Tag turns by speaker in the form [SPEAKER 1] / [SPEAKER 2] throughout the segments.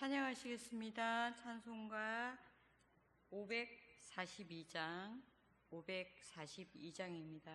[SPEAKER 1] 찬양하시겠습니다. 찬송가 542장입니다.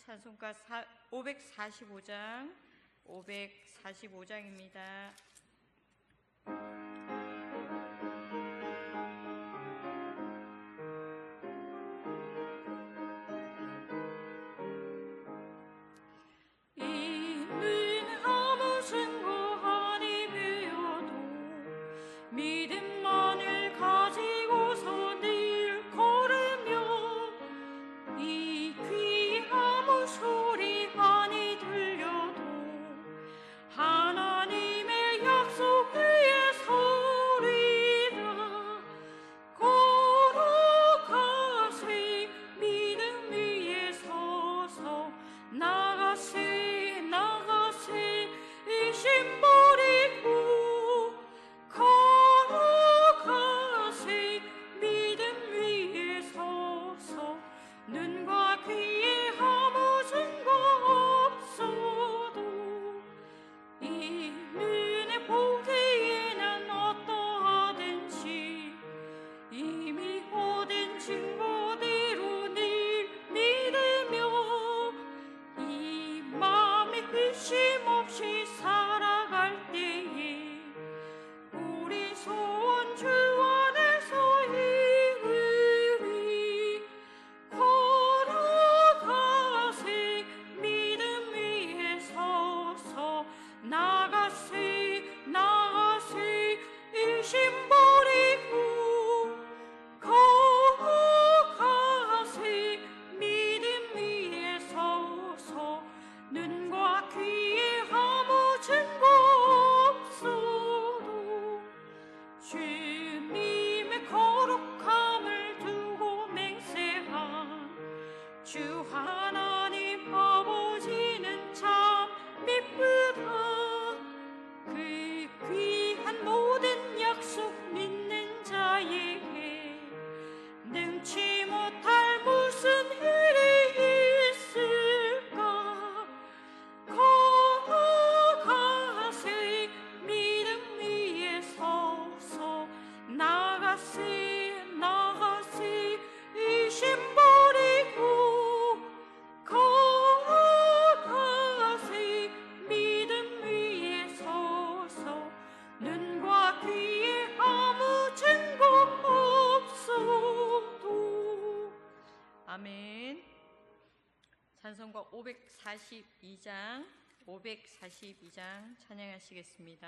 [SPEAKER 1] 찬송가 545장입니다.
[SPEAKER 2] 나가세 의심 버리고 거룩하세. 믿음 위에 서서 눈과 귀에 아무 증거 없어도 주님의 거룩함을 두고 맹세한 주 하나님 아버지는 참 미쁘다. 그 귀한 모든 약속 믿는 자에게 능치 못할 무슨 일이 있을까. 거룩하세. 믿음 위에 서서 나가세 나가세. 의심 버리고 거룩하세. 믿음 위에 서서 눈과 귀에 아무 증거 없어도.
[SPEAKER 1] 아멘. 찬송가 542장 찬양하시겠습니다.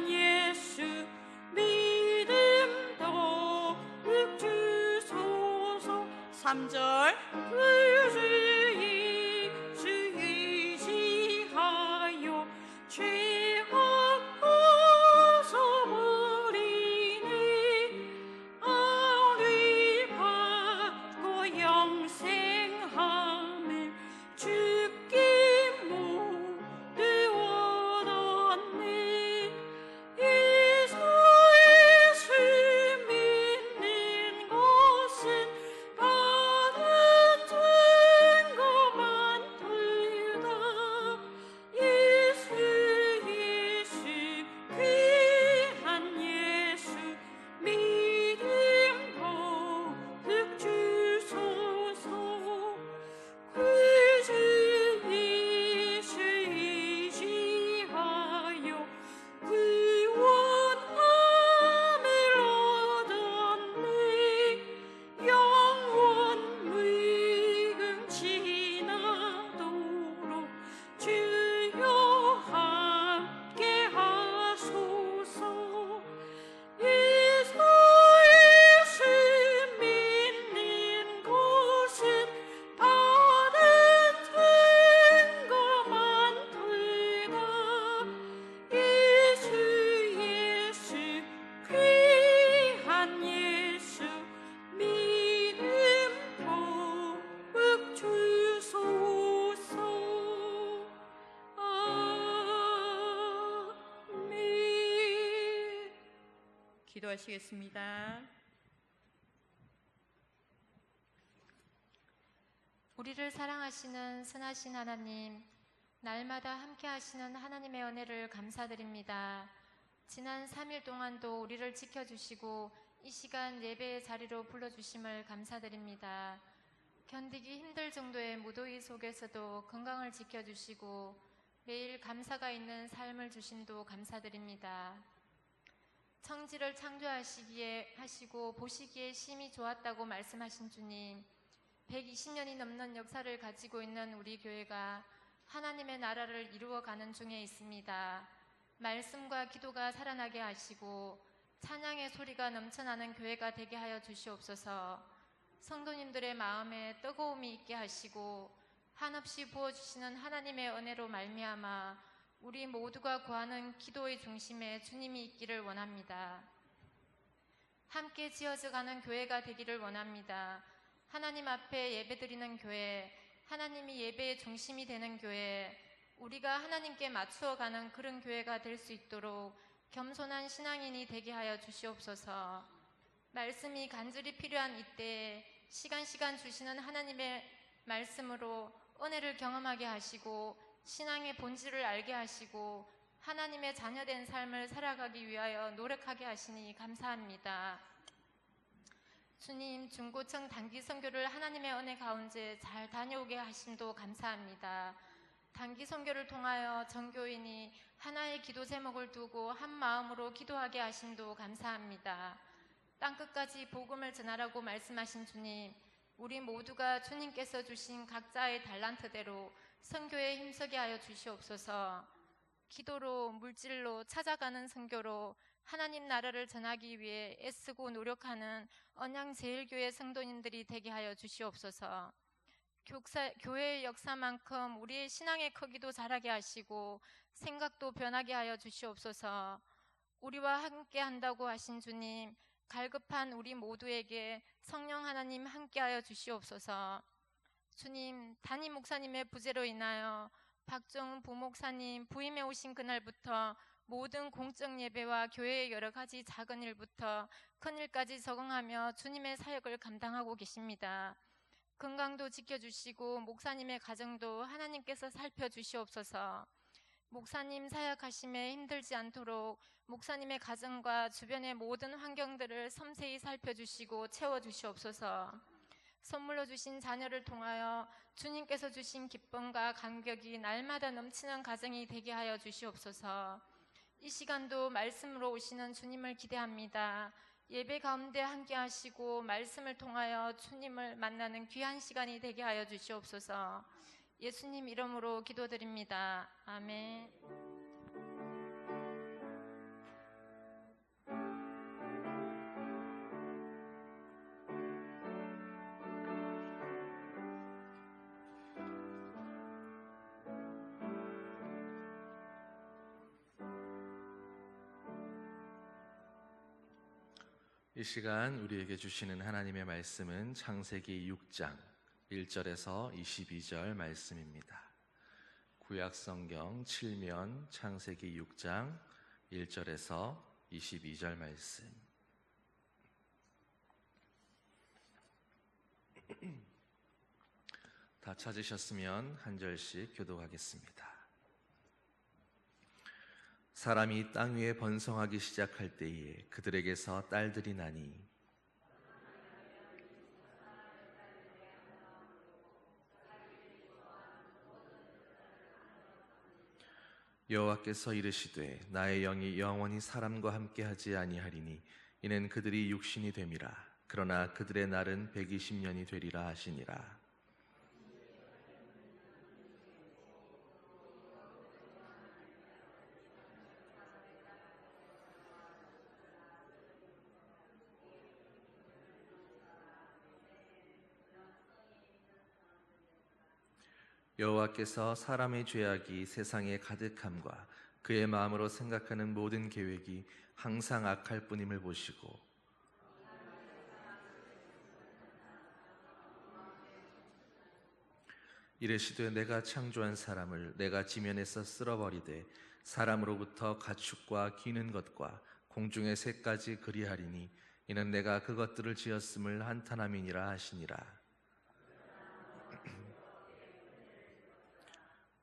[SPEAKER 2] 예수 믿음 더욱 주소서.
[SPEAKER 1] 3절
[SPEAKER 2] 주 의지하여 죄악 벗어버리니 아리 받고 영생함을 주께 모두 얻었네. 예수 믿는 것은 받은 증거만 들다. 예수 귀한 예수 믿음 더욱 주소서. 그 주 예수 의지하여 구원함을 얻었네. 영원 무금 지나도록 주여 함께 하소서. 예수 믿는 것은 받은 증거만 들다. 예수 귀한 예수 믿음 더욱 주소서. 아멘.
[SPEAKER 1] 기도하시겠습니다.
[SPEAKER 3] 우리를 사랑하시는 선하신 하나님, 날마다 함께 하시는 하나님의 은혜를 감사드립니다. 지난 3일 동안도 우리를 지켜주시고 이 시간 예배의 자리로 불러주심을 감사드립니다. 견디기 힘들 정도의 무더위 속에서도 건강을 지켜주시고 매일 감사가 있는 삶을 주심도 감사드립니다. 청지를 창조하시기에 하시고 보시기에 심히 좋았다고 말씀하신 주님, 120년이 넘는 역사를 가지고 있는 우리 교회가 하나님의 나라를 이루어가는 중에 있습니다. 말씀과 기도가 살아나게 하시고 찬양의 소리가 넘쳐나는 교회가 되게 하여 주시옵소서. 성도님들의 마음에 뜨거움이 있게 하시고 한없이 부어주시는 하나님의 은혜로 말미암아 우리 모두가 구하는 기도의 중심에 주님이 있기를 원합니다. 함께 지어져가는 교회가 되기를 원합니다. 하나님 앞에 예배드리는 교회, 하나님이 예배의 중심이 되는 교회, 우리가 하나님께 맞추어가는 그런 교회가 될 수 있도록 겸손한 신앙인이 되게 하여 주시옵소서. 말씀이 간절히 필요한 이때에 시간 주시는 하나님의 말씀으로 은혜를 경험하게 하시고 신앙의 본질을 알게 하시고 하나님의 자녀된 삶을 살아가기 위하여 노력하게 하시니 감사합니다. 주님, 중고청 단기 선교를 하나님의 은혜 가운데 잘 다녀오게 하심도 감사합니다. 단기 선교를 통하여 전교인이 하나의 기도 제목을 두고 한 마음으로 기도하게 하심도 감사합니다. 땅끝까지 복음을 전하라고 말씀하신 주님, 우리 모두가 주님께서 주신 각자의 달란트대로 선교에 힘쓰게 하여 주시옵소서. 기도로 물질로 찾아가는 선교로 하나님 나라를 전하기 위해 애쓰고 노력하는 언양제일교회 성도님들이 되게 하여 주시옵소서. 교회의 역사만큼 우리의 신앙의 크기도 자라게 하시고 생각도 변하게 하여 주시옵소서. 우리와 함께 한다고 하신 주님, 갈급한 우리 모두에게 성령 하나님 함께하여 주시옵소서. 주님, 담임 목사님의 부재로 인하여 박정훈 부목사님 부임해 오신 그날부터 모든 공적 예배와 교회의 여러 가지 작은 일부터 큰 일까지 적응하며 주님의 사역을 감당하고 계십니다. 건강도 지켜주시고 목사님의 가정도 하나님께서 살펴주시옵소서. 목사님 사역하심에 힘들지 않도록 목사님의 가정과 주변의 모든 환경들을 섬세히 살펴주시고 채워주시옵소서. 선물로 주신 자녀를 통하여 주님께서 주신 기쁨과 감격이 날마다 넘치는 가정이 되게 하여 주시옵소서. 이 시간도 말씀으로 오시는 주님을 기대합니다. 예배 가운데 함께 하시고 말씀을 통하여 주님을 만나는 귀한 시간이 되게 하여 주시옵소서. 예수님 이름으로 기도드립니다. 아멘.
[SPEAKER 4] 이 시간 우리에게 주시는 하나님의 말씀은 창세기 6장 1절에서 22절 말씀입니다. 구약성경 7면 창세기 6장 1절에서 22절 말씀. 다 찾으셨으면 한 절씩 교독하겠습니다. 사람이 땅 위에 번성하기 시작할 때에 그들에게서 딸들이 나니 여호와께서 이르시되 나의 영이 영원히 사람과 함께하지 아니하리니 이는 그들이 육신이 됨이라. 그러나 그들의 날은 120년이 되리라 하시니라. 여호와께서 사람의 죄악이 세상에 가득함과 그의 마음으로 생각하는 모든 계획이 항상 악할 뿐임을 보시고 이르시되 내가 창조한 사람을 내가 지면에서 쓸어버리되 사람으로부터 가축과 기는 것과 공중의 새까지 그리하리니 이는 내가 그것들을 지었음을 한탄함이니라 하시니라.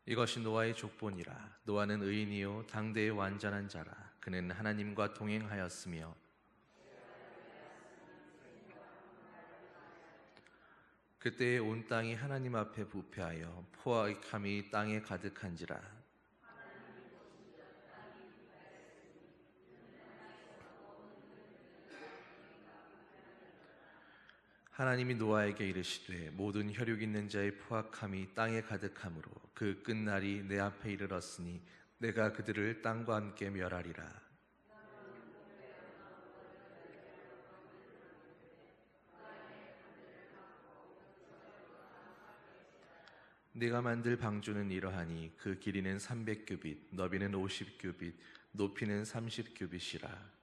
[SPEAKER 4] 이것이 노아의 족보니라. 노아는 의인이요 당대의 완전한 자라. 그는 하나님과 동행하였으며 그때에 온 땅이 하나님 앞에 부패하여 포와 악함이 땅에 가득한지라. 하나님이 노아에게 이르시되 모든 혈육 있는 자의 포악함이 땅에 가득하므로 그 끝날이 내 앞에 이르렀으니 내가 그들을 땅과 함께 멸하리라. 네가 만들 방주는 이러하니 그 길이는 300규빗, 너비는 50규빗, 높이는 30규빗이라.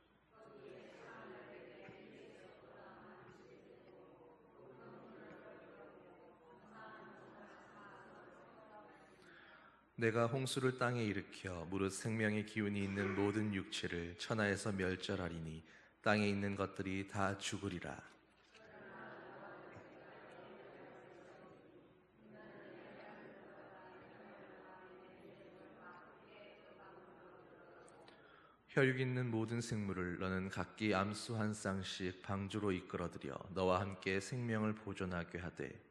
[SPEAKER 4] 내가 홍수를 땅에 일으켜 무릇 생명의 기운이 있는 모든 육체를 천하에서 멸절하리니 땅에 있는 것들이 다 죽으리라. 혈육 있는 모든 생물을 너는 각기 암수 한 쌍씩 방주로 이끌어들여 너와 함께 생명을 보존하게 하되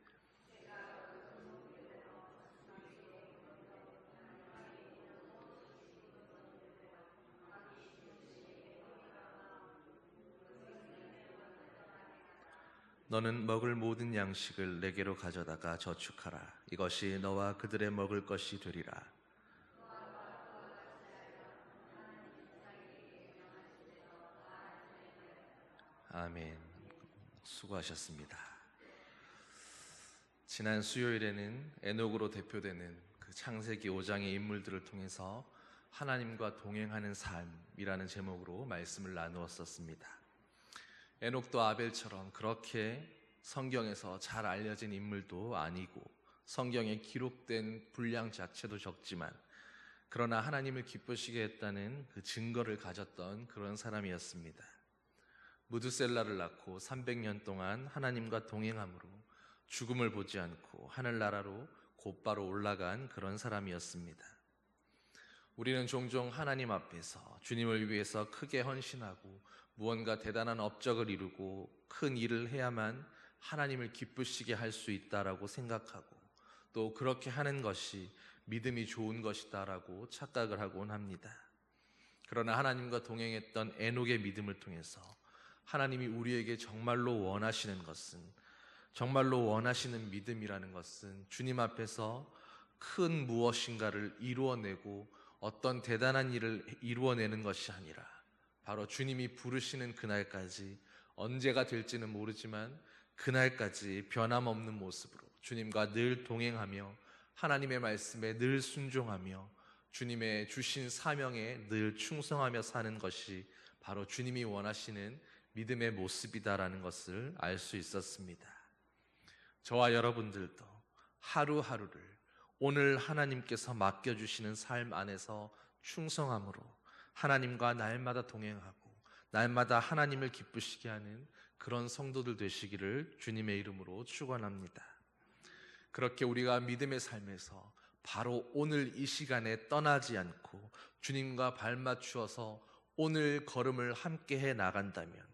[SPEAKER 4] 너는 먹을 모든 양식을 내게로 가져다가 저축하라. 이것이 너와 그들의 먹을 것이 되리라. 아멘. 수고하셨습니다. 지난 수요일에는 에녹으로 대표되는 그 창세기 5장의 인물들을 통해서 하나님과 동행하는 삶이라는 제목으로 말씀을 나누었었습니다. 에녹도 아벨처럼 그렇게 성경에서 잘 알려진 인물도 아니고 성경에 기록된 분량 자체도 적지만 그러나 하나님을 기쁘시게 했다는 그 증거를 가졌던 그런 사람이었습니다. 무드셀라를 낳고 300년 동안 하나님과 동행함으로 죽음을 보지 않고 하늘나라로 곧바로 올라간 그런 사람이었습니다. 우리는 종종 하나님 앞에서 주님을 위해서 크게 헌신하고 무언가 대단한 업적을 이루고 큰 일을 해야만 하나님을 기쁘시게 할 수 있다라고 생각하고 또 그렇게 하는 것이 믿음이 좋은 것이다라고 착각을 하곤 합니다. 그러나 하나님과 동행했던 에녹의 믿음을 통해서 하나님이 우리에게 정말로 원하시는 것은, 정말로 원하시는 믿음이라는 것은 주님 앞에서 큰 무엇인가를 이루어내고 어떤 대단한 일을 이루어내는 것이 아니라 바로 주님이 부르시는 그날까지, 언제가 될지는 모르지만 그날까지 변함없는 모습으로 주님과 늘 동행하며 하나님의 말씀에 늘 순종하며 주님의 주신 사명에 늘 충성하며 사는 것이 바로 주님이 원하시는 믿음의 모습이다라는 것을 알 수 있었습니다. 저와 여러분들도 하루하루를 오늘 하나님께서 맡겨주시는 삶 안에서 충성함으로 하나님과 날마다 동행하고 날마다 하나님을 기쁘시게 하는 그런 성도들 되시기를 주님의 이름으로 축원합니다. 그렇게 우리가 믿음의 삶에서 바로 오늘 이 시간에 떠나지 않고 주님과 발맞추어서 오늘 걸음을 함께 해 나간다면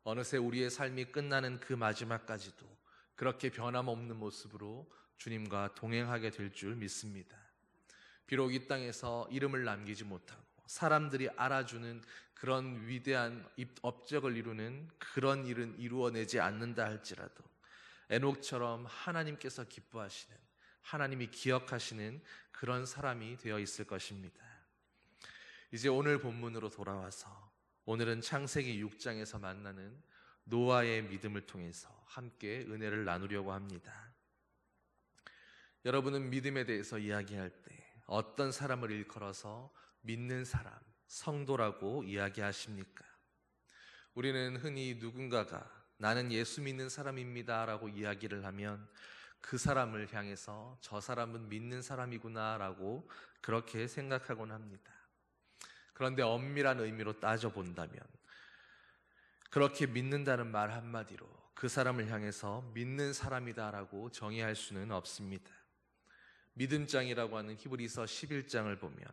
[SPEAKER 4] 어느새 우리의 삶이 끝나는 그 마지막까지도 그렇게 변함없는 모습으로 주님과 동행하게 될 줄 믿습니다. 비록 이 땅에서 이름을 남기지 못하고 사람들이 알아주는 그런 위대한 업적을 이루는 그런 일은 이루어내지 않는다 할지라도 에녹처럼 하나님께서 기뻐하시는, 하나님이 기억하시는 그런 사람이 되어 있을 것입니다. 이제 오늘 본문으로 돌아와서 오늘은 창세기 6장에서 만나는 노아의 믿음을 통해서 함께 은혜를 나누려고 합니다. 여러분은 믿음에 대해서 이야기할 때 어떤 사람을 일컬어서 믿는 사람, 성도라고 이야기하십니까? 우리는 흔히 누군가가 나는 예수 믿는 사람입니다 라고 이야기를 하면 그 사람을 향해서 저 사람은 믿는 사람이구나 라고 그렇게 생각하곤 합니다. 그런데 엄밀한 의미로 따져본다면 그렇게 믿는다는 말 한마디로 그 사람을 향해서 믿는 사람이다라고 정의할 수는 없습니다. 믿음장이라고 하는 히브리서 11장을 보면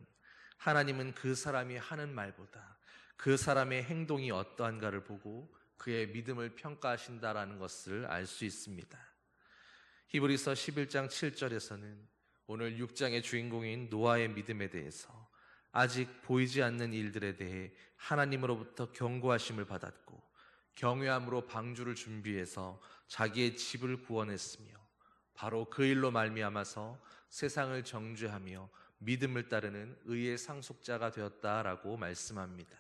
[SPEAKER 4] 하나님은 그 사람이 하는 말보다 그 사람의 행동이 어떠한가를 보고 그의 믿음을 평가하신다라는 것을 알 수 있습니다. 히브리서 11장 7절에서는 오늘 6장의 주인공인 노아의 믿음에 대해서 아직 보이지 않는 일들에 대해 하나님으로부터 경고하심을 받았고 경외함으로 방주를 준비해서 자기의 집을 구원했으며 바로 그 일로 말미암아서 세상을 정죄하며 믿음을 따르는 의의 상속자가 되었다라고 말씀합니다.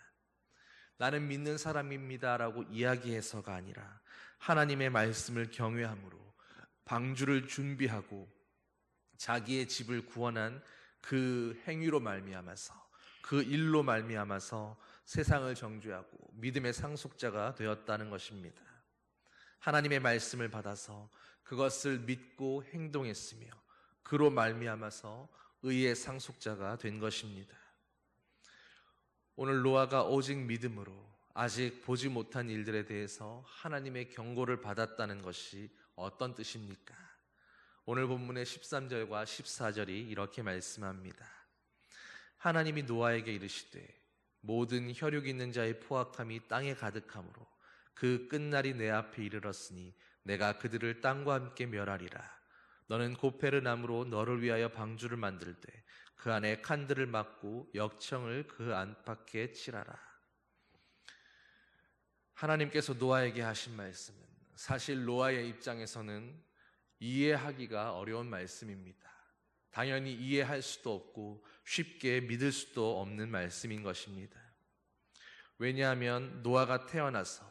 [SPEAKER 4] 나는 믿는 사람입니다라고 이야기해서가 아니라 하나님의 말씀을 경외함으로 방주를 준비하고 자기의 집을 구원한 그 행위로 말미암아서 그 일로 말미암아서 세상을 정죄하고 믿음의 상속자가 되었다는 것입니다. 하나님의 말씀을 받아서 그것을 믿고 행동했으며 그로 말미암아서 의의 상속자가 된 것입니다. 오늘 노아가 오직 믿음으로 아직 보지 못한 일들에 대해서 하나님의 경고를 받았다는 것이 어떤 뜻입니까? 오늘 본문의 13절과 14절이 이렇게 말씀합니다. 하나님이 노아에게 이르시되 모든 혈육 있는 자의 포악함이 땅에 가득하므로 그 끝날이 내 앞에 이르렀으니 내가 그들을 땅과 함께 멸하리라. 너는 고페르 나무로 너를 위하여 방주를 만들되 그 안에 칸들을 막고 역청을 그 안팎에 칠하라. 하나님께서 노아에게 하신 말씀은 사실 노아의 입장에서는 이해하기가 어려운 말씀입니다. 당연히 이해할 수도 없고 쉽게 믿을 수도 없는 말씀인 것입니다. 왜냐하면 노아가 태어나서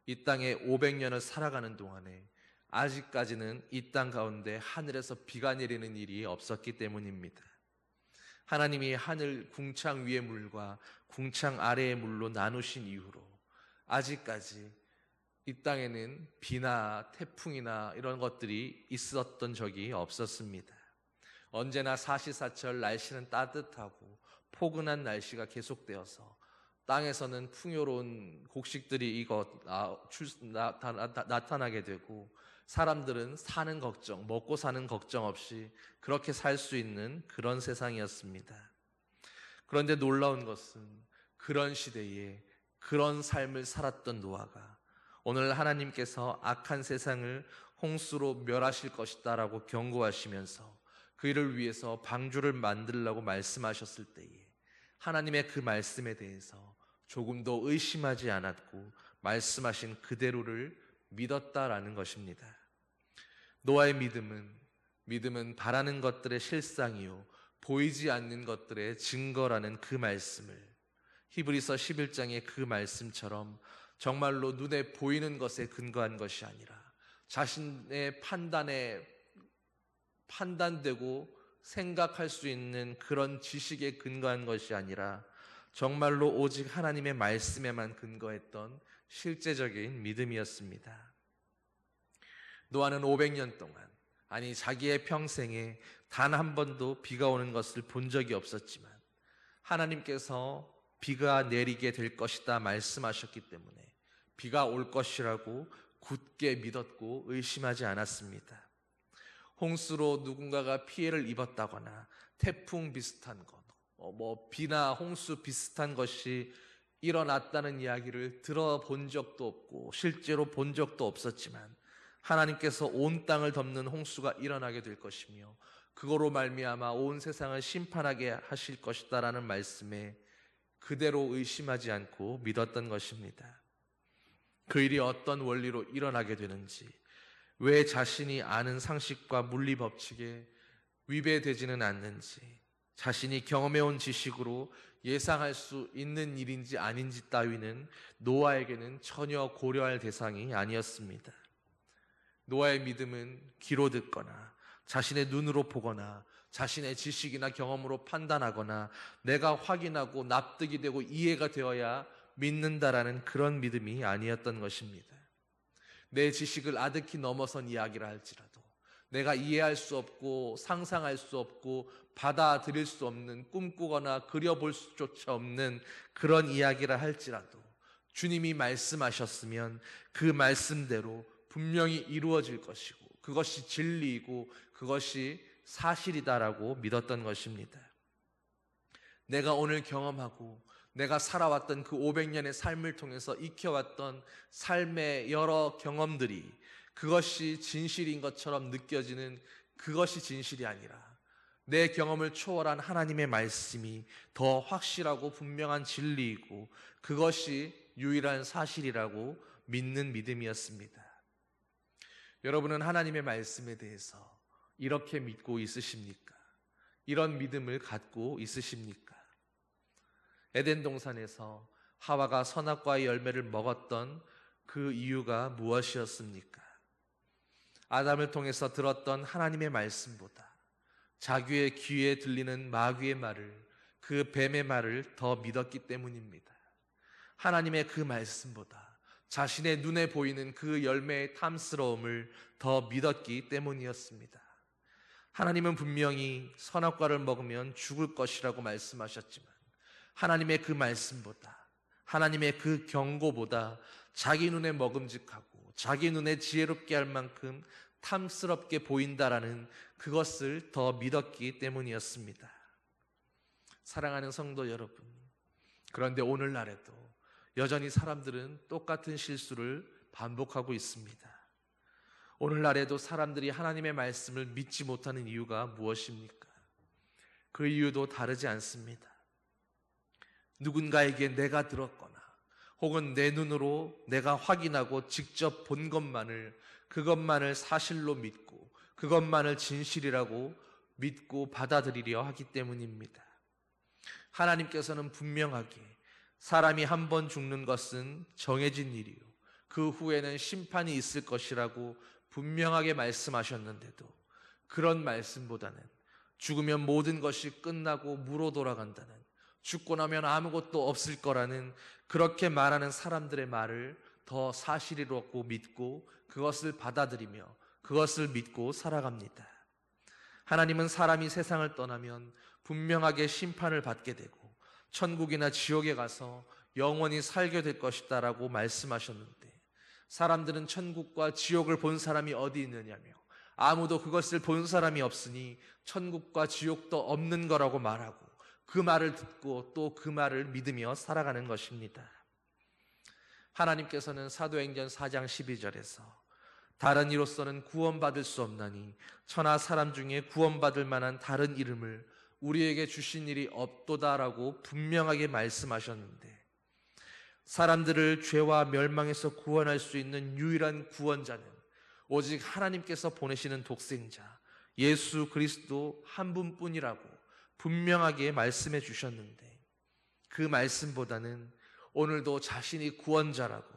[SPEAKER 4] 이 땅에 500년을 살아가는 동안에 아직까지는 이 땅 가운데 하늘에서 비가 내리는 일이 없었기 때문입니다. 하나님이 하늘 궁창 위의 물과 궁창 아래의 물로 나누신 이후로 아직까지 이 땅에는 비나 태풍이나 이런 것들이 있었던 적이 없었습니다. 언제나 사시사철 날씨는 따뜻하고 포근한 날씨가 계속되어서 땅에서는 풍요로운 곡식들이 나타나게 되고 사람들은 사는 걱정, 먹고 사는 걱정 없이 그렇게 살 수 있는 그런 세상이었습니다. 그런데 놀라운 것은 그런 시대에 그런 삶을 살았던 노아가 오늘 하나님께서 악한 세상을 홍수로 멸하실 것이다 라고 경고하시면서 그 일을 위해서 방주를 만들라고 말씀하셨을 때에 하나님의 그 말씀에 대해서 조금도 의심하지 않았고 말씀하신 그대로를 믿었다라는 것입니다. 노아의 믿음은 바라는 것들의 실상이요 보이지 않는 것들의 증거라는 그 말씀을 히브리서 11장의 그 말씀처럼 정말로 눈에 보이는 것에 근거한 것이 아니라 자신의 판단되고 생각할 수 있는 그런 지식에 근거한 것이 아니라 정말로 오직 하나님의 말씀에만 근거했던 실제적인 믿음이었습니다. 노아는 500년 동안, 아니 자기의 평생에 단 한 번도 비가 오는 것을 본 적이 없었지만 하나님께서 비가 내리게 될 것이다 말씀하셨기 때문에 비가 올 것이라고 굳게 믿었고 의심하지 않았습니다. 홍수로 누군가가 피해를 입었다거나 태풍 비슷한 것, 비나 홍수 비슷한 것이 일어났다는 이야기를 들어본 적도 없고 실제로 본 적도 없었지만 하나님께서 온 땅을 덮는 홍수가 일어나게 될 것이며 그거로 말미암아 온 세상을 심판하게 하실 것이다라는 말씀에 그대로 의심하지 않고 믿었던 것입니다. 그 일이 어떤 원리로 일어나게 되는지, 왜 자신이 아는 상식과 물리 법칙에 위배되지는 않는지, 자신이 경험해온 지식으로 예상할 수 있는 일인지 아닌지 따위는 노아에게는 전혀 고려할 대상이 아니었습니다. 노아의 믿음은 귀로 듣거나 자신의 눈으로 보거나 자신의 지식이나 경험으로 판단하거나 내가 확인하고 납득이 되고 이해가 되어야 믿는다라는 그런 믿음이 아니었던 것입니다. 내 지식을 아득히 넘어선 이야기를 할지라도 내가 이해할 수 없고 상상할 수 없고 받아들일 수 없는 꿈꾸거나 그려볼 수조차 없는 그런 이야기를 할지라도 주님이 말씀하셨으면 그 말씀대로 분명히 이루어질 것이고 그것이 진리이고 그것이 사실이다라고 믿었던 것입니다. 내가 오늘 경험하고 내가 살아왔던 그 500년의 삶을 통해서 익혀왔던 삶의 여러 경험들이 그것이 진실인 것처럼 느껴지는 그것이 진실이 아니라 내 경험을 초월한 하나님의 말씀이 더 확실하고 분명한 진리이고 그것이 유일한 사실이라고 믿는 믿음이었습니다. 여러분은 하나님의 말씀에 대해서 이렇게 믿고 있으십니까? 이런 믿음을 갖고 있으십니까? 에덴 동산에서 하와가 선악과의 열매를 먹었던 그 이유가 무엇이었습니까? 아담을 통해서 들었던 하나님의 말씀보다 자기의 귀에 들리는 마귀의 말을, 그 뱀의 말을 더 믿었기 때문입니다. 하나님의 그 말씀보다 자신의 눈에 보이는 그 열매의 탐스러움을 더 믿었기 때문이었습니다. 하나님은 분명히 선악과를 먹으면 죽을 것이라고 말씀하셨지만 하나님의 그 말씀보다, 하나님의 그 경고보다 자기 눈에 먹음직하고 자기 눈에 지혜롭게 할 만큼 탐스럽게 보인다라는 그것을 더 믿었기 때문이었습니다. 사랑하는 성도 여러분, 그런데 오늘날에도 여전히 사람들은 똑같은 실수를 반복하고 있습니다. 오늘날에도 사람들이 하나님의 말씀을 믿지 못하는 이유가 무엇입니까? 그 이유도 다르지 않습니다. 누군가에게 내가 들었거나 혹은 내 눈으로 내가 확인하고 직접 본 그것만을 사실로 믿고 그것만을 진실이라고 믿고 받아들이려 하기 때문입니다. 하나님께서는 분명하게 사람이 한 번 죽는 것은 정해진 일이요 그 후에는 심판이 있을 것이라고 분명하게 말씀하셨는데도 그런 말씀보다는 죽으면 모든 것이 끝나고 무로 돌아간다는, 죽고 나면 아무것도 없을 거라는 그렇게 말하는 사람들의 말을 더 사실이라고 믿고 그것을 받아들이며 그것을 믿고 살아갑니다. 하나님은 사람이 세상을 떠나면 분명하게 심판을 받게 되고 천국이나 지옥에 가서 영원히 살게 될 것이다라고 말씀하셨는데, 사람들은 천국과 지옥을 본 사람이 어디 있느냐며 아무도 그것을 본 사람이 없으니 천국과 지옥도 없는 거라고 말하고 그 말을 듣고 또 그 말을 믿으며 살아가는 것입니다. 하나님께서는 사도행전 4장 12절에서 다른 이로서는 구원받을 수 없나니 천하 사람 중에 구원받을 만한 다른 이름을 우리에게 주신 일이 없도다라고 분명하게 말씀하셨는데, 사람들을 죄와 멸망에서 구원할 수 있는 유일한 구원자는 오직 하나님께서 보내시는 독생자 예수 그리스도 한 분뿐이라고 분명하게 말씀해 주셨는데, 그 말씀보다는 오늘도 자신이 구원자라고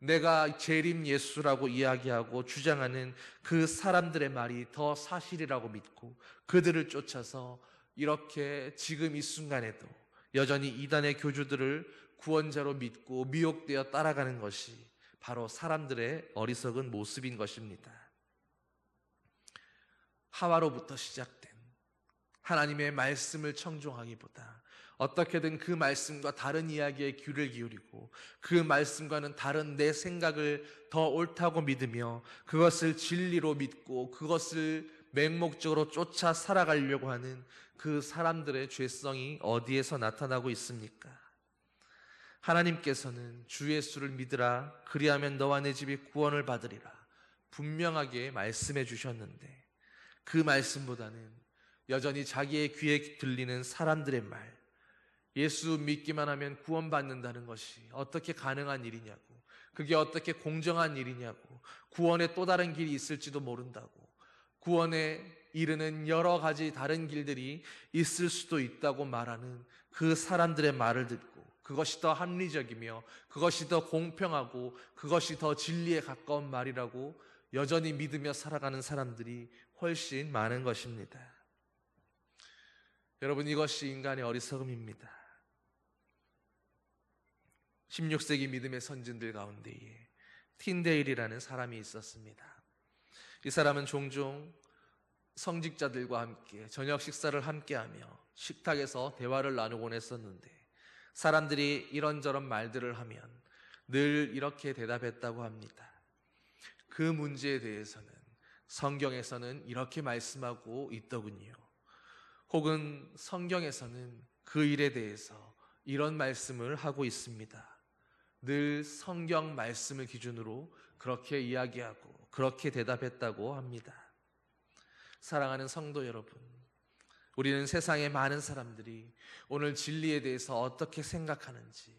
[SPEAKER 4] 내가 재림 예수라고 이야기하고 주장하는 그 사람들의 말이 더 사실이라고 믿고 그들을 쫓아서 이렇게 지금 이 순간에도 여전히 이단의 교주들을 구원자로 믿고 미혹되어 따라가는 것이 바로 사람들의 어리석은 모습인 것입니다. 하와로부터 시작된 하나님의 말씀을 청종하기보다 어떻게든 그 말씀과 다른 이야기에 귀를 기울이고 그 말씀과는 다른 내 생각을 더 옳다고 믿으며 그것을 진리로 믿고 그것을 맹목적으로 쫓아 살아가려고 하는 그 사람들의 죄성이 어디에서 나타나고 있습니까? 하나님께서는 주 예수를 믿으라 그리하면 너와 내 집이 구원을 받으리라 분명하게 말씀해 주셨는데, 그 말씀보다는 여전히 자기의 귀에 들리는 사람들의 말, 예수 믿기만 하면 구원받는다는 것이 어떻게 가능한 일이냐고, 그게 어떻게 공정한 일이냐고, 구원에 또 다른 길이 있을지도 모른다고, 구원에 이르는 여러 가지 다른 길들이 있을 수도 있다고 말하는 그 사람들의 말을 듣고 그것이 더 합리적이며 그것이 더 공평하고 그것이 더 진리에 가까운 말이라고 여전히 믿으며 살아가는 사람들이 훨씬 많은 것입니다. 여러분, 이것이 인간의 어리석음입니다. 16세기 믿음의 선진들 가운데에 틴데일이라는 사람이 있었습니다. 이 사람은 종종 성직자들과 함께 저녁 식사를 함께하며 식탁에서 대화를 나누곤 했었는데, 사람들이 이런저런 말들을 하면 늘 이렇게 대답했다고 합니다. 그 문제에 대해서는 성경에서는 이렇게 말씀하고 있더군요. 혹은 성경에서는 그 일에 대해서 이런 말씀을 하고 있습니다. 늘 성경 말씀을 기준으로 그렇게 이야기하고 그렇게 대답했다고 합니다. 사랑하는 성도 여러분, 우리는 세상의 많은 사람들이 오늘 진리에 대해서 어떻게 생각하는지,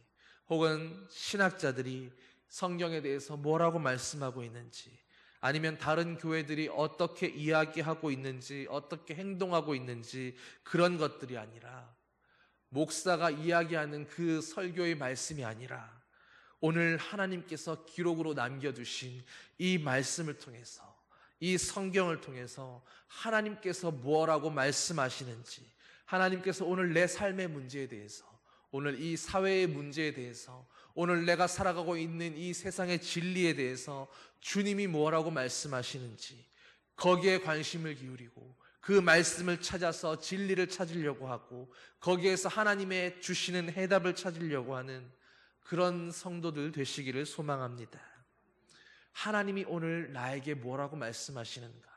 [SPEAKER 4] 혹은 신학자들이 성경에 대해서 뭐라고 말씀하고 있는지, 아니면 다른 교회들이 어떻게 이야기하고 있는지, 어떻게 행동하고 있는지, 그런 것들이 아니라, 목사가 이야기하는 그 설교의 말씀이 아니라 오늘 하나님께서 기록으로 남겨두신 이 말씀을 통해서, 이 성경을 통해서 하나님께서 무엇라고 말씀하시는지, 하나님께서 오늘 내 삶의 문제에 대해서, 오늘 이 사회의 문제에 대해서, 오늘 내가 살아가고 있는 이 세상의 진리에 대해서 주님이 무엇라고 말씀하시는지 거기에 관심을 기울이고 그 말씀을 찾아서 진리를 찾으려고 하고 거기에서 하나님의 주시는 해답을 찾으려고 하는 그런 성도들 되시기를 소망합니다. 하나님이 오늘 나에게 뭐라고 말씀하시는가?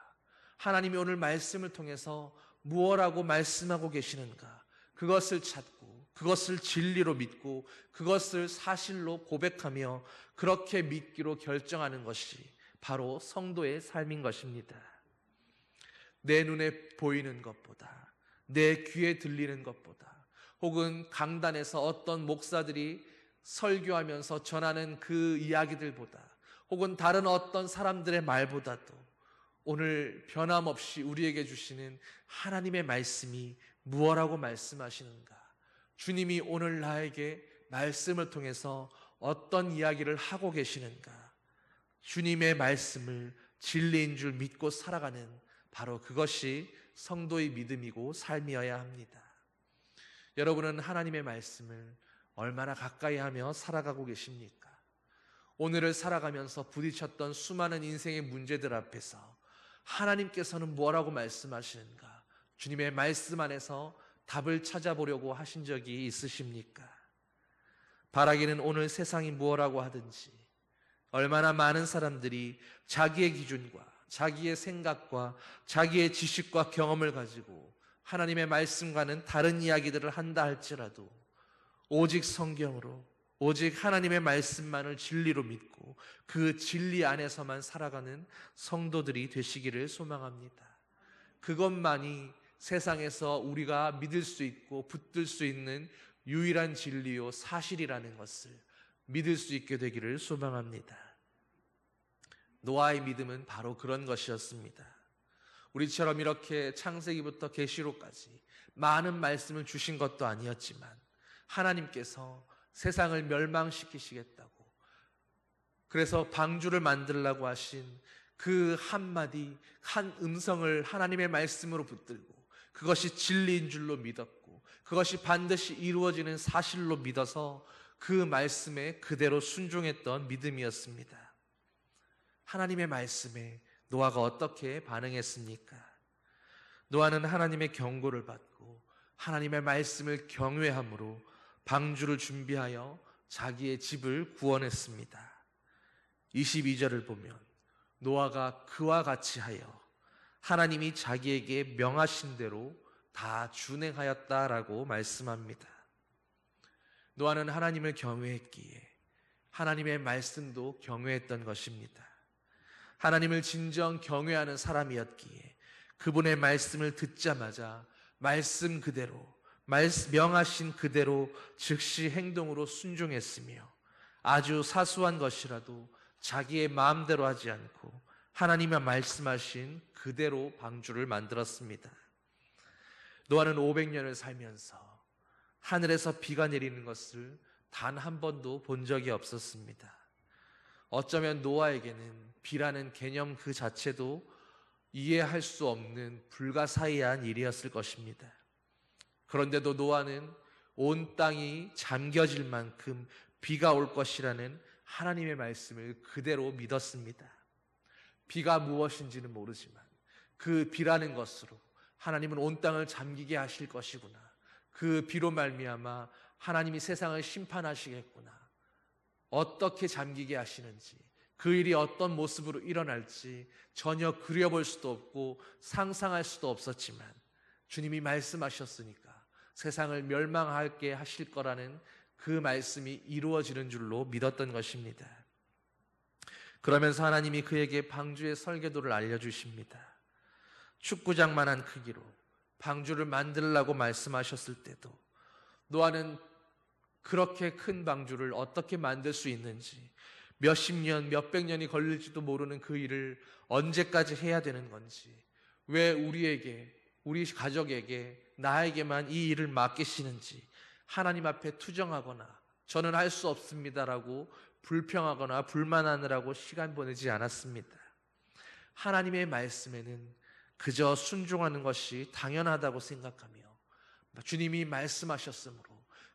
[SPEAKER 4] 하나님이 오늘 말씀을 통해서 무엇라고 말씀하고 계시는가? 그것을 찾고 그것을 진리로 믿고 그것을 사실로 고백하며 그렇게 믿기로 결정하는 것이 바로 성도의 삶인 것입니다. 내 눈에 보이는 것보다, 내 귀에 들리는 것보다, 혹은 강단에서 어떤 목사들이 설교하면서 전하는 그 이야기들보다, 혹은 다른 어떤 사람들의 말보다도 오늘 변함없이 우리에게 주시는 하나님의 말씀이 무엇라고 말씀하시는가? 주님이 오늘 나에게 말씀을 통해서 어떤 이야기를 하고 계시는가? 주님의 말씀을 진리인 줄 믿고 살아가는 바로 그것이 성도의 믿음이고 삶이어야 합니다. 여러분은 하나님의 말씀을 얼마나 가까이 하며 살아가고 계십니까? 오늘을 살아가면서 부딪혔던 수많은 인생의 문제들 앞에서 하나님께서는 뭐라고 말씀하시는가? 주님의 말씀 안에서 답을 찾아보려고 하신 적이 있으십니까? 바라기는 오늘 세상이 무엇라고 하든지 얼마나 많은 사람들이 자기의 기준과 자기의 생각과 자기의 지식과 경험을 가지고 하나님의 말씀과는 다른 이야기들을 한다 할지라도 오직 성경으로 오직 하나님의 말씀만을 진리로 믿고 그 진리 안에서만 살아가는 성도들이 되시기를 소망합니다. 그것만이 세상에서 우리가 믿을 수 있고 붙들 수 있는 유일한 진리요 사실이라는 것을 믿을 수 있게 되기를 소망합니다. 노아의 믿음은 바로 그런 것이었습니다. 우리처럼 이렇게 창세기부터 계시록까지 많은 말씀을 주신 것도 아니었지만 하나님께서 세상을 멸망시키시겠다고 그래서 방주를 만들라고 하신 그 한마디 한 음성을 하나님의 말씀으로 붙들고 그것이 진리인 줄로 믿었고 그것이 반드시 이루어지는 사실로 믿어서 그 말씀에 그대로 순종했던 믿음이었습니다. 하나님의 말씀에 노아가 어떻게 반응했습니까? 노아는 하나님의 경고를 받고 하나님의 말씀을 경외함으로 방주를 준비하여 자기의 집을 구원했습니다. 22절을 보면 노아가 그와 같이 하여 하나님이 자기에게 명하신 대로 다 준행하였다라고 말씀합니다. 노아는 하나님을 경외했기에 하나님의 말씀도 경외했던 것입니다. 하나님을 진정 경외하는 사람이었기에 그분의 말씀을 듣자마자 말씀 그대로 명하신 그대로 즉시 행동으로 순종했으며 아주 사소한 것이라도 자기의 마음대로 하지 않고 하나님의 말씀하신 그대로 방주를 만들었습니다. 노아는 500년을 살면서 하늘에서 비가 내리는 것을 단 한 번도 본 적이 없었습니다. 어쩌면 노아에게는 비라는 개념 그 자체도 이해할 수 없는 불가사의한 일이었을 것입니다. 그런데도 노아는 온 땅이 잠겨질 만큼 비가 올 것이라는 하나님의 말씀을 그대로 믿었습니다. 비가 무엇인지는 모르지만 그 비라는 것으로 하나님은 온 땅을 잠기게 하실 것이구나. 그 비로 말미암아 하나님이 세상을 심판하시겠구나. 어떻게 잠기게 하시는지 그 일이 어떤 모습으로 일어날지 전혀 그려볼 수도 없고 상상할 수도 없었지만 주님이 말씀하셨으니까 세상을 멸망하게 하실 거라는 그 말씀이 이루어지는 줄로 믿었던 것입니다. 그러면서 하나님이 그에게 방주의 설계도를 알려주십니다. 축구장만한 크기로 방주를 만들라고 말씀하셨을 때도 노아는 그렇게 큰 방주를 어떻게 만들 수 있는지 몇십 년, 몇백 년이 걸릴지도 모르는 그 일을 언제까지 해야 되는 건지 왜 우리에게, 우리 가족에게, 나에게만 이 일을 맡기시는지 하나님 앞에 투정하거나 저는 할 수 없습니다라고 불평하거나 불만하느라고 시간 보내지 않았습니다. 하나님의 말씀에는 그저 순종하는 것이 당연하다고 생각하며 주님이 말씀하셨으므로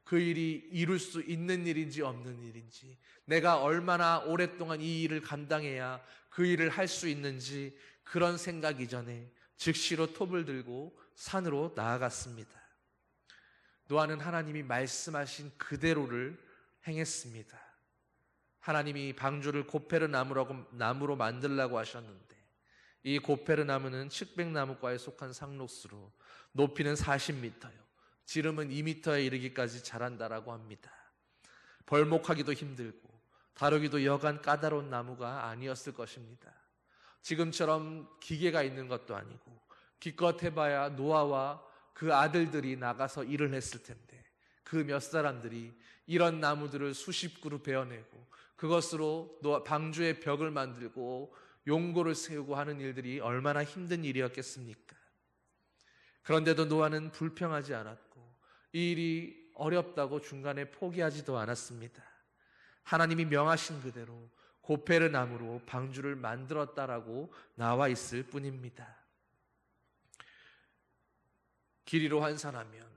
[SPEAKER 4] 그 일이 이룰 수 있는 일인지 없는 일인지 내가 얼마나 오랫동안 이 일을 감당해야 그 일을 할 수 있는지 그런 생각 이전에 즉시로 톱을 들고 산으로 나아갔습니다. 노아는 하나님이 말씀하신 그대로를 행했습니다. 하나님이 방주를 고페르 나무로 만들라고 하셨는데 이 고페르 나무는 측백나무과에 속한 상록수로 높이는 40m요, 지름은 2m에 이르기까지 자란다라고 합니다. 벌목하기도 힘들고 다루기도 여간 까다로운 나무가 아니었을 것입니다. 지금처럼 기계가 있는 것도 아니고 기껏 해봐야 노아와 그 아들들이 나가서 일을 했을 텐데 그 몇 사람들이 이런 나무들을 수십 그루 베어내고 그것으로 방주의 벽을 만들고 용고를 세우고 하는 일들이 얼마나 힘든 일이었겠습니까? 그런데도 노아는 불평하지 않았고 이 일이 어렵다고 중간에 포기하지도 않았습니다. 하나님이 명하신 그대로 고페르 나무로 방주를 만들었다라고 나와 있을 뿐입니다. 길이로 환산하면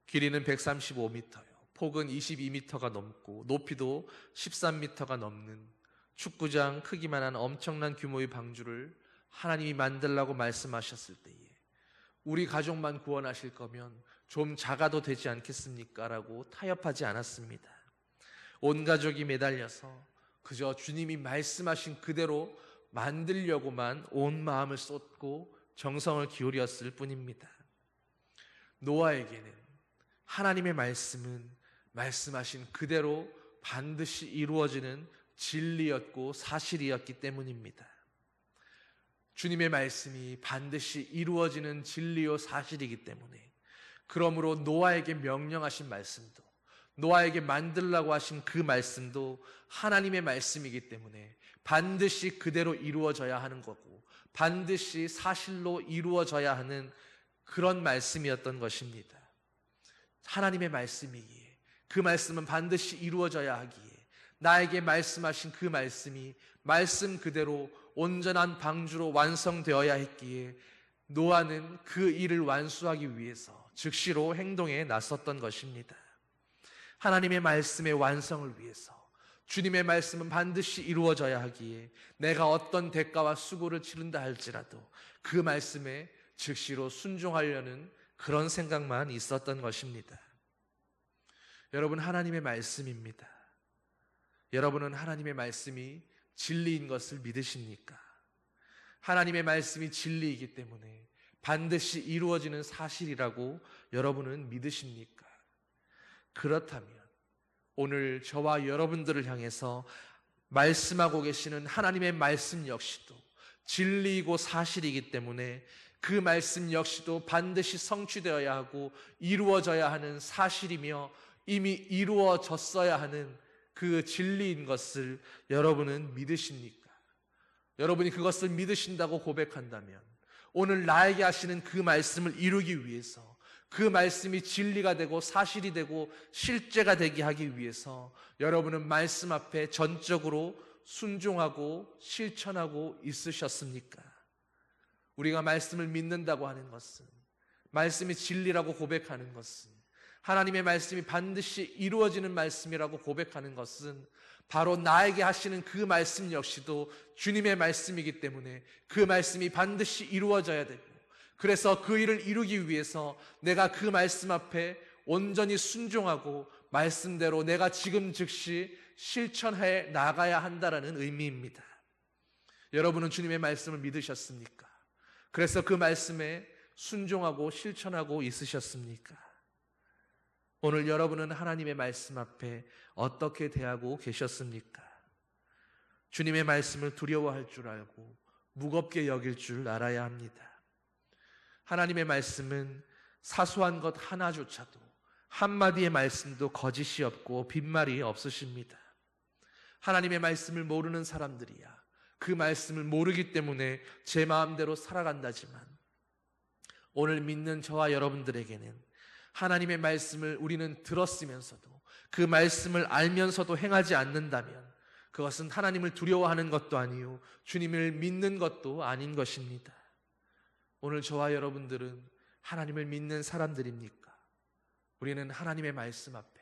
[SPEAKER 4] 길이는 135m요, 폭은 22m가 넘고 높이도 13m가 넘는 축구장 크기만한 엄청난 규모의 방주를 하나님이 만들라고 말씀하셨을 때에 우리 가족만 구원하실 거면 좀 작아도 되지 않겠습니까? 라고 타협하지 않았습니다. 온 가족이 매달려서 그저 주님이 말씀하신 그대로 만들려고만 온 마음을 쏟고 정성을 기울였을 뿐입니다. 노아에게는 하나님의 말씀은 말씀하신 그대로 반드시 이루어지는 진리였고 사실이었기 때문입니다. 주님의 말씀이 반드시 이루어지는 진리요 사실이기 때문에 그러므로 노아에게 명령하신 말씀도 노아에게 만들라고 하신 그 말씀도 하나님의 말씀이기 때문에 반드시 그대로 이루어져야 하는 거고 반드시 사실로 이루어져야 하는 그런 말씀이었던 것입니다. 하나님의 말씀이기에 그 말씀은 반드시 이루어져야 하기에 나에게 말씀하신 그 말씀이 말씀 그대로 온전한 방주로 완성되어야 했기에 노아는 그 일을 완수하기 위해서 즉시로 행동에 나섰던 것입니다. 하나님의 말씀의 완성을 위해서 주님의 말씀은 반드시 이루어져야 하기에 내가 어떤 대가와 수고를 치른다 할지라도 그 말씀에 즉시로 순종하려는 그런 생각만 있었던 것입니다. 여러분, 하나님의 말씀입니다. 여러분은 하나님의 말씀이 진리인 것을 믿으십니까? 하나님의 말씀이 진리이기 때문에 반드시 이루어지는 사실이라고 여러분은 믿으십니까? 그렇다면 오늘 저와 여러분들을 향해서 말씀하고 계시는 하나님의 말씀 역시도 진리이고 사실이기 때문에 그 말씀 역시도 반드시 성취되어야 하고 이루어져야 하는 사실이며 이미 이루어졌어야 하는 그 진리인 것을 여러분은 믿으십니까? 여러분이 그것을 믿으신다고 고백한다면 오늘 나에게 하시는 그 말씀을 이루기 위해서 그 말씀이 진리가 되고 사실이 되고 실제가 되게 하기 위해서 여러분은 말씀 앞에 전적으로 순종하고 실천하고 있으셨습니까? 우리가 말씀을 믿는다고 하는 것은, 말씀이 진리라고 고백하는 것은, 하나님의 말씀이 반드시 이루어지는 말씀이라고 고백하는 것은 바로 나에게 하시는 그 말씀 역시도 주님의 말씀이기 때문에 그 말씀이 반드시 이루어져야 되고, 그래서 그 일을 이루기 위해서 내가 그 말씀 앞에 온전히 순종하고 말씀대로 내가 지금 즉시 실천해 나가야 한다는 의미입니다. 여러분은 주님의 말씀을 믿으셨습니까? 그래서 그 말씀에 순종하고 실천하고 있으셨습니까? 오늘 여러분은 하나님의 말씀 앞에 어떻게 대하고 계셨습니까? 주님의 말씀을 두려워할 줄 알고 무겁게 여길 줄 알아야 합니다. 하나님의 말씀은 사소한 것 하나조차도, 한마디의 말씀도 거짓이 없고 빈말이 없으십니다. 하나님의 말씀을 모르는 사람들이야 그 말씀을 모르기 때문에 제 마음대로 살아간다지만, 오늘 믿는 저와 여러분들에게는 하나님의 말씀을 우리는 들었으면서도 그 말씀을 알면서도 행하지 않는다면 그것은 하나님을 두려워하는 것도 아니요 주님을 믿는 것도 아닌 것입니다. 오늘 저와 여러분들은 하나님을 믿는 사람들입니까? 우리는 하나님의 말씀 앞에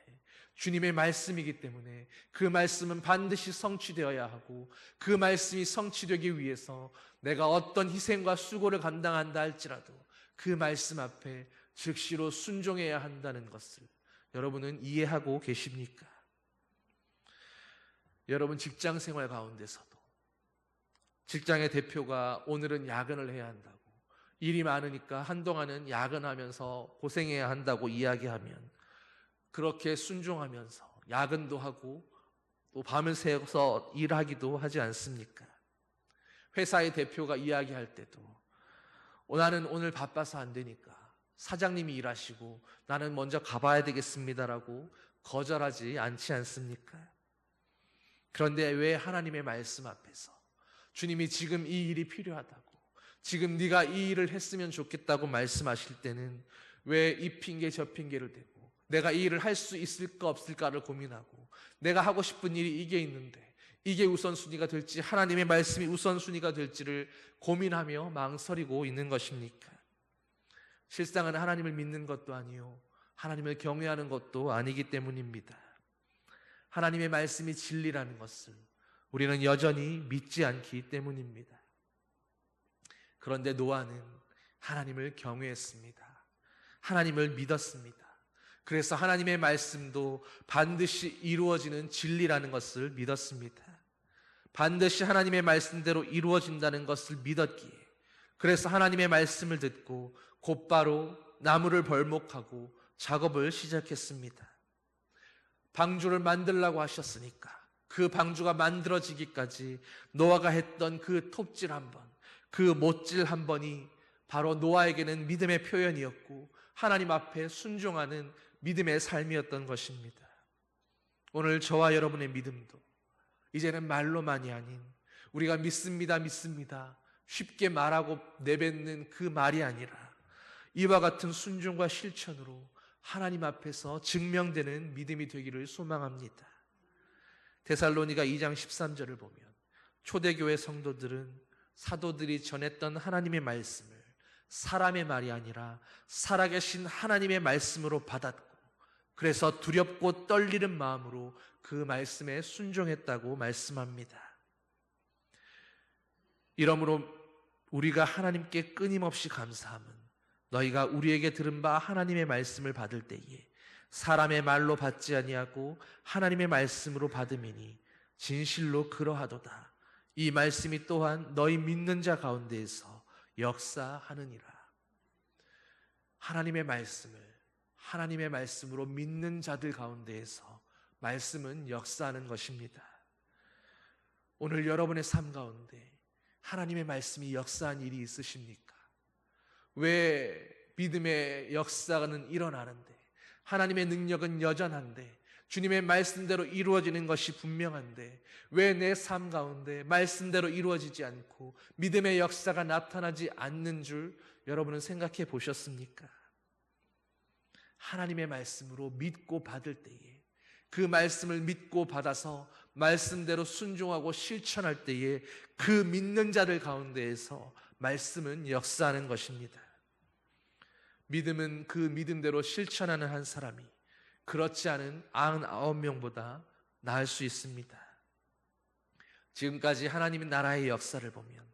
[SPEAKER 4] 주님의 말씀이기 때문에 그 말씀은 반드시 성취되어야 하고, 그 말씀이 성취되기 위해서 내가 어떤 희생과 수고를 감당한다 할지라도 그 말씀 앞에 즉시로 순종해야 한다는 것을 여러분은 이해하고 계십니까? 여러분, 직장 생활 가운데서도 직장의 대표가 오늘은 야근을 해야 한다고, 일이 많으니까 한동안은 야근하면서 고생해야 한다고 이야기하면 그렇게 순종하면서 야근도 하고 또 밤을 새서 일하기도 하지 않습니까? 회사의 대표가 이야기할 때도 나는 오늘 바빠서 안 되니까 사장님이 일하시고 나는 먼저 가봐야 되겠습니다라고 거절하지 않지 않습니까? 그런데 왜 하나님의 말씀 앞에서 주님이 지금 이 일이 필요하다고, 지금 네가 이 일을 했으면 좋겠다고 말씀하실 때는 왜 이 핑계 저 핑계를 대고 내가 이 일을 할 수 있을까 없을까를 고민하고, 내가 하고 싶은 일이 이게 있는데 이게 우선순위가 될지 하나님의 말씀이 우선순위가 될지를 고민하며 망설이고 있는 것입니까? 실상은 하나님을 믿는 것도 아니요 하나님을 경외하는 것도 아니기 때문입니다. 하나님의 말씀이 진리라는 것을 우리는 여전히 믿지 않기 때문입니다. 그런데 노아는 하나님을 경외했습니다. 하나님을 믿었습니다. 그래서 하나님의 말씀도 반드시 이루어지는 진리라는 것을 믿었습니다. 반드시 하나님의 말씀대로 이루어진다는 것을 믿었기에, 그래서 하나님의 말씀을 듣고 곧바로 나무를 벌목하고 작업을 시작했습니다. 방주를 만들라고 하셨으니까 그 방주가 만들어지기까지 노아가 했던 그 톱질 한 번, 그 못질 한 번이 바로 노아에게는 믿음의 표현이었고 하나님 앞에 순종하는 믿음의 삶이었던 것입니다. 오늘 저와 여러분의 믿음도 이제는 말로만이 아닌, 우리가 믿습니다 믿습니다 쉽게 말하고 내뱉는 그 말이 아니라 이와 같은 순종과 실천으로 하나님 앞에서 증명되는 믿음이 되기를 소망합니다. 데살로니가 2장 13절을 보면 초대교회 성도들은 사도들이 전했던 하나님의 말씀을 사람의 말이 아니라 살아계신 하나님의 말씀으로 받았고, 그래서 두렵고 떨리는 마음으로 그 말씀에 순종했다고 말씀합니다. 이러므로 우리가 하나님께 끊임없이 감사함은 너희가 우리에게 들은 바 하나님의 말씀을 받을 때에 사람의 말로 받지 아니하고 하나님의 말씀으로 받음이니 진실로 그러하도다. 이 말씀이 또한 너희 믿는 자 가운데에서 역사하느니라. 하나님의 말씀을 하나님의 말씀으로 믿는 자들 가운데에서 말씀은 역사하는 것입니다. 오늘 여러분의 삶 가운데 하나님의 말씀이 역사한 일이 있으십니까? 왜 믿음의 역사는 일어나는데, 하나님의 능력은 여전한데, 주님의 말씀대로 이루어지는 것이 분명한데 왜 내 삶 가운데 말씀대로 이루어지지 않고 믿음의 역사가 나타나지 않는 줄 여러분은 생각해 보셨습니까? 하나님의 말씀으로 믿고 받을 때에, 그 말씀을 믿고 받아서 말씀대로 순종하고 실천할 때에 그 믿는 자들 가운데에서 말씀은 역사하는 것입니다. 믿음은 그 믿음대로 실천하는 한 사람이 그렇지 않은 99명보다 나을 수 있습니다. 지금까지 하나님의 나라의 역사를 보면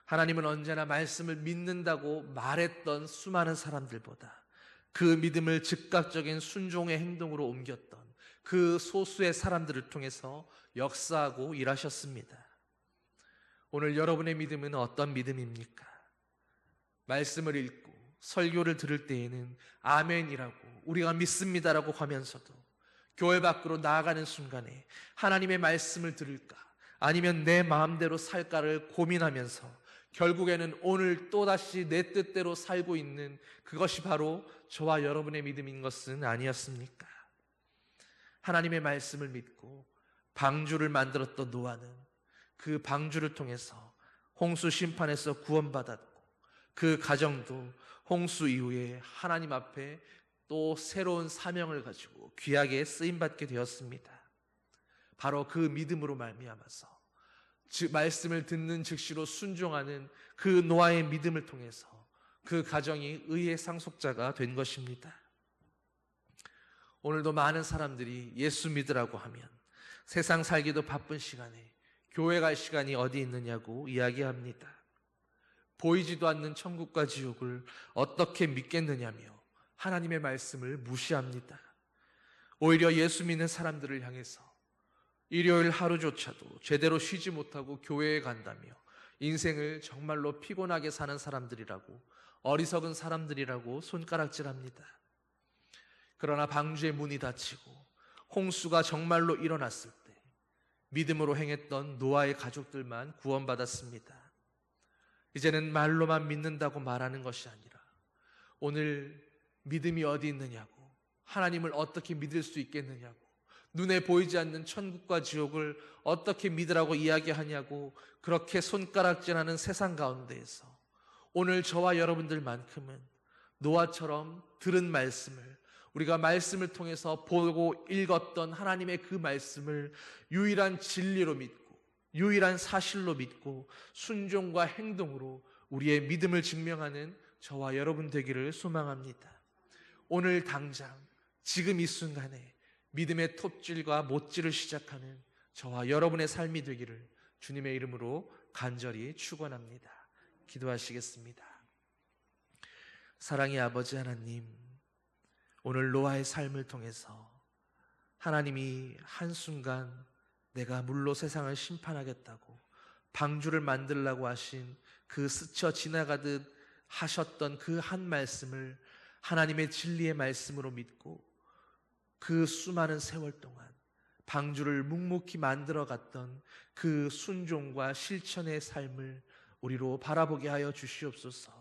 [SPEAKER 4] 하나님은 언제나 말씀을 믿는다고 말했던 수많은 사람들보다 그 믿음을 즉각적인 순종의 행동으로 옮겼던 그 소수의 사람들을 통해서 역사하고 일하셨습니다. 오늘 여러분의 믿음은 어떤 믿음입니까? 말씀을 읽고 설교를 들을 때에는 아멘이라고 우리가 믿습니다라고 하면서도 교회 밖으로 나아가는 순간에 하나님의 말씀을 들을까 아니면 내 마음대로 살까를 고민하면서 결국에는 오늘 또다시 내 뜻대로 살고 있는 그것이 바로 저와 여러분의 믿음인 것은 아니었습니까? 하나님의 말씀을 믿고 방주를 만들었던 노아는 그 방주를 통해서 홍수 심판에서 구원받았고, 그 가정도 홍수 이후에 하나님 앞에 또 새로운 사명을 가지고 귀하게 쓰임받게 되었습니다. 바로 그 믿음으로 말미암아서 말씀을 듣는 즉시로 순종하는 그 노아의 믿음을 통해서 그 가정이 의의 상속자가 된 것입니다. 오늘도 많은 사람들이 예수 믿으라고 하면 세상 살기도 바쁜 시간에 교회 갈 시간이 어디 있느냐고 이야기합니다. 보이지도 않는 천국과 지옥을 어떻게 믿겠느냐며 하나님의 말씀을 무시합니다. 오히려 예수 믿는 사람들을 향해서 일요일 하루조차도 제대로 쉬지 못하고 교회에 간다며 인생을 정말로 피곤하게 사는 사람들이라고, 어리석은 사람들이라고 손가락질합니다. 그러나 방주의 문이 닫히고 홍수가 정말로 일어났을 때 믿음으로 행했던 노아의 가족들만 구원받았습니다. 이제는 말로만 믿는다고 말하는 것이 아니라 오늘 믿음이 어디 있느냐고, 하나님을 어떻게 믿을 수 있겠느냐고, 눈에 보이지 않는 천국과 지옥을 어떻게 믿으라고 이야기하냐고 그렇게 손가락질하는 세상 가운데에서 오늘 저와 여러분들만큼은 노아처럼 들은 말씀을, 우리가 말씀을 통해서 보고 읽었던 하나님의 그 말씀을 유일한 진리로 믿고 유일한 사실로 믿고 순종과 행동으로 우리의 믿음을 증명하는 저와 여러분 되기를 소망합니다. 오늘 당장 지금 이 순간에 믿음의 톱질과 못질을 시작하는 저와 여러분의 삶이 되기를 주님의 이름으로 간절히 축원합니다. 기도하시겠습니다. 사랑의 아버지 하나님, 오늘 노아의 삶을 통해서 하나님이 한순간 내가 물로 세상을 심판하겠다고 방주를 만들라고 하신 그 스쳐 지나가듯 하셨던 그 한 말씀을 하나님의 진리의 말씀으로 믿고 그 수많은 세월 동안 방주를 묵묵히 만들어갔던 그 순종과 실천의 삶을 우리로 바라보게 하여 주시옵소서.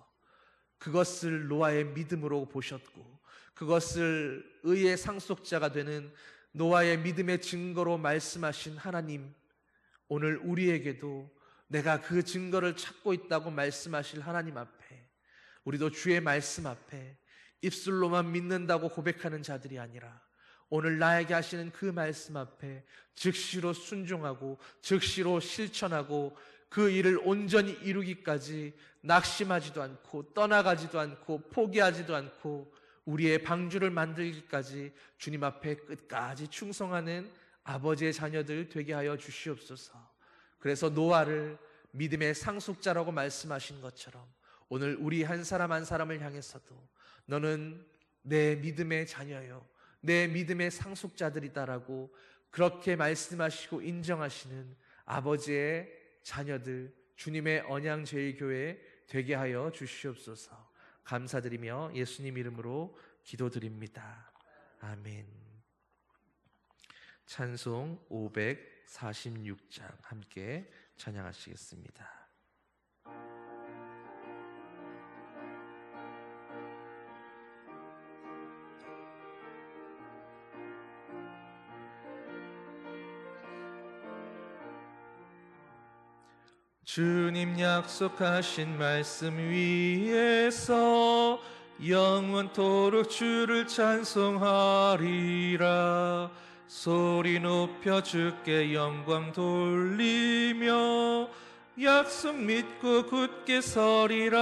[SPEAKER 4] 그것을 노아의 믿음으로 보셨고 그것을 의의 상속자가 되는 노아의 믿음의 증거로 말씀하신 하나님, 오늘 우리에게도 내가 그 증거를 찾고 있다고 말씀하실 하나님 앞에 우리도 주의 말씀 앞에 입술로만 믿는다고 고백하는 자들이 아니라 오늘 나에게 하시는 그 말씀 앞에 즉시로 순종하고 즉시로 실천하고 그 일을 온전히 이루기까지 낙심하지도 않고 떠나가지도 않고 포기하지도 않고 우리의 방주를 만들기까지 주님 앞에 끝까지 충성하는 아버지의 자녀들 되게 하여 주시옵소서. 그래서 노아를 믿음의 상속자라고 말씀하신 것처럼 오늘 우리 한 사람 한 사람을 향해서도 너는 내 믿음의 자녀요, 내 믿음의 상속자들이다라고 그렇게 말씀하시고 인정하시는 아버지의 자녀들, 주님의 언양제일교회 되게 하여 주시옵소서. 감사드리며 예수님 이름으로 기도드립니다. 아멘. 찬송 546장 함께 찬양하시겠습니다. 주님 약속하신 말씀 위에서 영원토록 주를 찬송하리라. 소리 높여 주께 영광 돌리며 약속 믿고 굳게 서리라.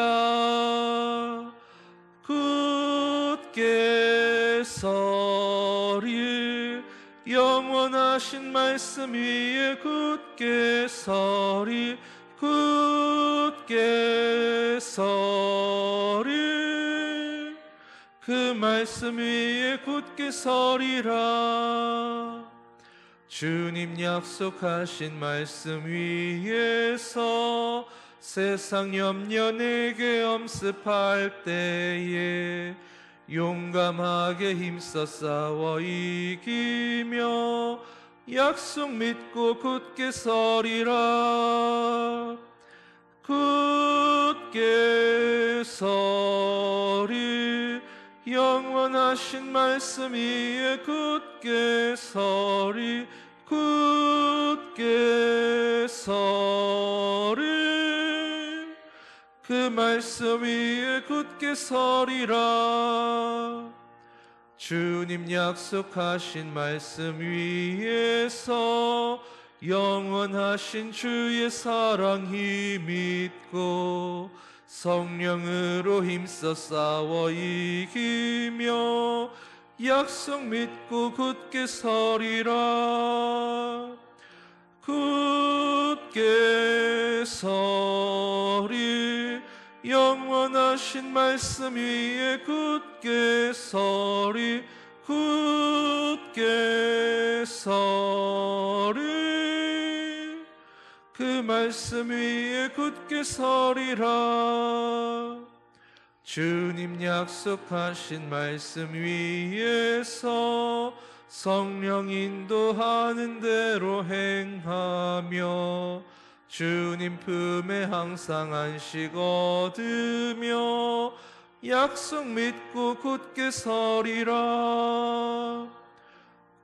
[SPEAKER 4] 굳게 서리, 영원하신 말씀 위에 굳게 서리. 굳게 서리, 그 말씀 위에 굳게 서리라. 주님 약속하신 말씀 위에서 세상 염려 내게 엄습할 때에 용감하게 힘써 싸워 이기며 약속 믿고 굳게 서리라. 굳게 서리, 영원하신 말씀 위에 굳게 서리. 굳게 서리, 그 말씀 위에 굳게 서리라. 주님 약속하신 말씀 위에서 영원하신 주의 사랑 힘입고 성령으로 힘써 싸워 이기며 약속 믿고 굳게 서리라. 굳게 서리. 영원하신 말씀 위에 굳게 서리. 굳게 서리. 그 말씀 위에 굳게 서리라. 주님 약속하신 말씀 위에서 성령 인도하는 대로 행하며 주님 품에 항상 안식 얻으며 약속 믿고 굳게 서리라.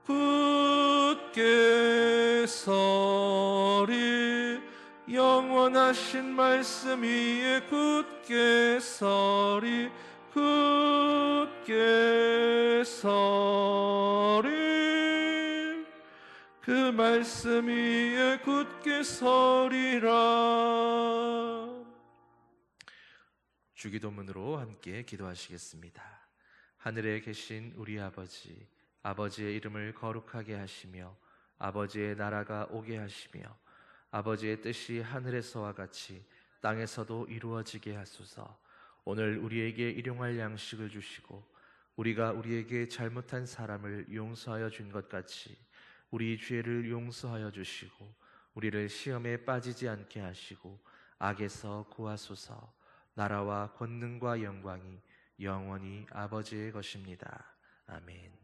[SPEAKER 4] 굳게 서리. 영원하신 말씀 위에 굳게 서리. 굳게 서리. 그 말씀 위에 굳게 서리라. 주기도문으로 함께 기도하시겠습니다. 하늘에 계신 우리 아버지, 아버지의 이름을 거룩하게 하시며 아버지의 나라가 오게 하시며 아버지의 뜻이 하늘에서와 같이 땅에서도 이루어지게 하소서. 오늘 우리에게 일용할 양식을 주시고 우리가 우리에게 잘못한 사람을 용서하여 준 것 같이 우리 죄를 용서하여 주시고 우리를 시험에 빠지지 않게 하시고 악에서 구하소서. 나라와 권능과 영광이 영원히 아버지의 것입니다. 아멘.